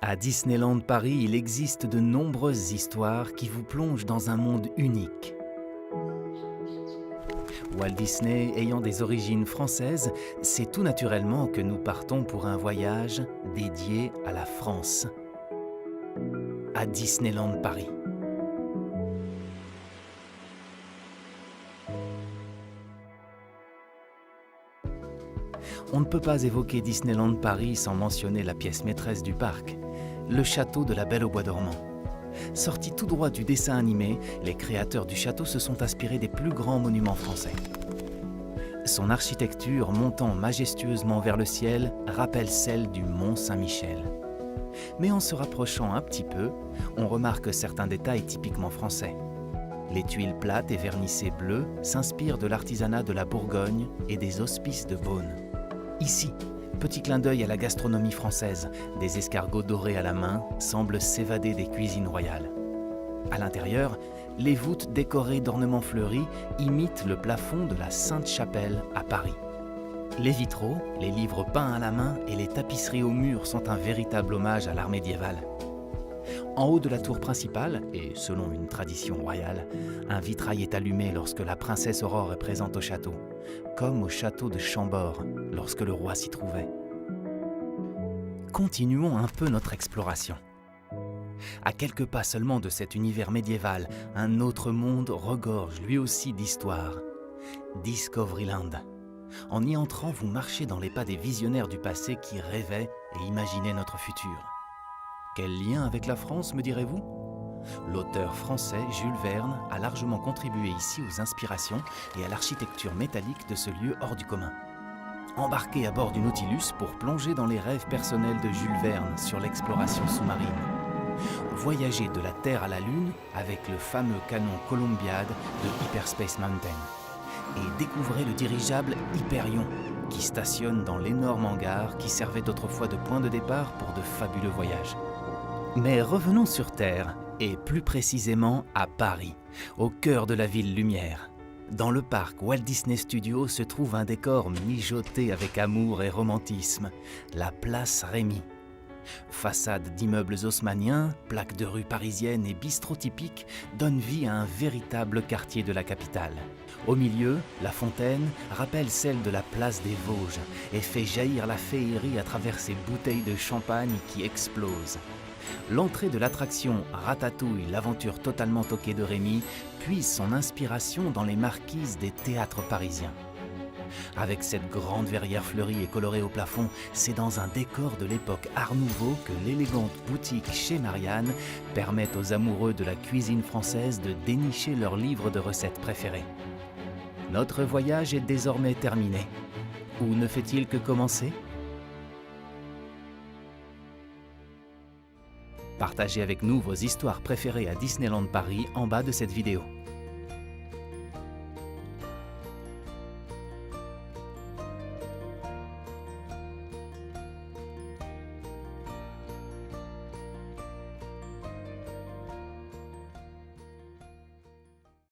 À Disneyland Paris, il existe de nombreuses histoires qui vous plongent dans un monde unique. Walt Disney ayant des origines françaises, c'est tout naturellement que nous partons pour un voyage dédié à la France. À Disneyland Paris. On ne peut pas évoquer Disneyland Paris sans mentionner la pièce maîtresse du parc, le château de la Belle au bois dormant. Sorti tout droit du dessin animé, les créateurs du château se sont inspirés des plus grands monuments français. Son architecture montant majestueusement vers le ciel rappelle celle du Mont Saint-Michel. Mais en se rapprochant un petit peu, on remarque certains détails typiquement français. Les tuiles plates et vernissées bleues s'inspirent de l'artisanat de la Bourgogne et des hospices de Beaune. Ici, petit clin d'œil à la gastronomie française, des escargots dorés à la main semblent s'évader des cuisines royales. À l'intérieur, les voûtes décorées d'ornements fleuris imitent le plafond de la Sainte-Chapelle à Paris. Les vitraux, les livres peints à la main et les tapisseries aux murs sont un véritable hommage à l'art médiéval. En haut de la tour principale, et selon une tradition royale, un vitrail est allumé lorsque la princesse Aurore est présente au château, comme au château de Chambord lorsque le roi s'y trouvait. Continuons un peu notre exploration. À quelques pas seulement de cet univers médiéval, un autre monde regorge lui aussi d'histoire. Discoveryland. En y entrant, vous marchez dans les pas des visionnaires du passé qui rêvaient et imaginaient notre futur. Quel lien avec la France, me direz-vous ? L'auteur français Jules Verne a largement contribué ici aux inspirations et à l'architecture métallique de ce lieu hors du commun. Embarquez à bord du Nautilus pour plonger dans les rêves personnels de Jules Verne sur l'exploration sous-marine. Voyagez de la Terre à la Lune avec le fameux canon Columbiad de Hyperspace Mountain. Et découvrez le dirigeable Hyperion, qui stationne dans l'énorme hangar qui servait autrefois de point de départ pour de fabuleux voyages. Mais revenons sur Terre, et plus précisément à Paris, au cœur de la ville lumière. Dans le parc Walt Disney Studios se trouve un décor mijoté avec amour et romantisme, la place Rémy. Façades d'immeubles haussmanniens, plaques de rue parisiennes et bistrots typiques donnent vie à un véritable quartier de la capitale. Au milieu, la fontaine rappelle celle de la place des Vosges et fait jaillir la féerie à travers ses bouteilles de champagne qui explosent. L'entrée de l'attraction Ratatouille, l'aventure totalement toquée de Rémy, puise son inspiration dans les marquises des théâtres parisiens. Avec cette grande verrière fleurie et colorée au plafond, c'est dans un décor de l'époque Art Nouveau que l'élégante boutique chez Marianne permet aux amoureux de la cuisine française de dénicher leur livre de recettes préférées. Notre voyage est désormais terminé. Ou ne fait-il que commencer ? Partagez avec nous vos histoires préférées à Disneyland Paris en bas de cette vidéo.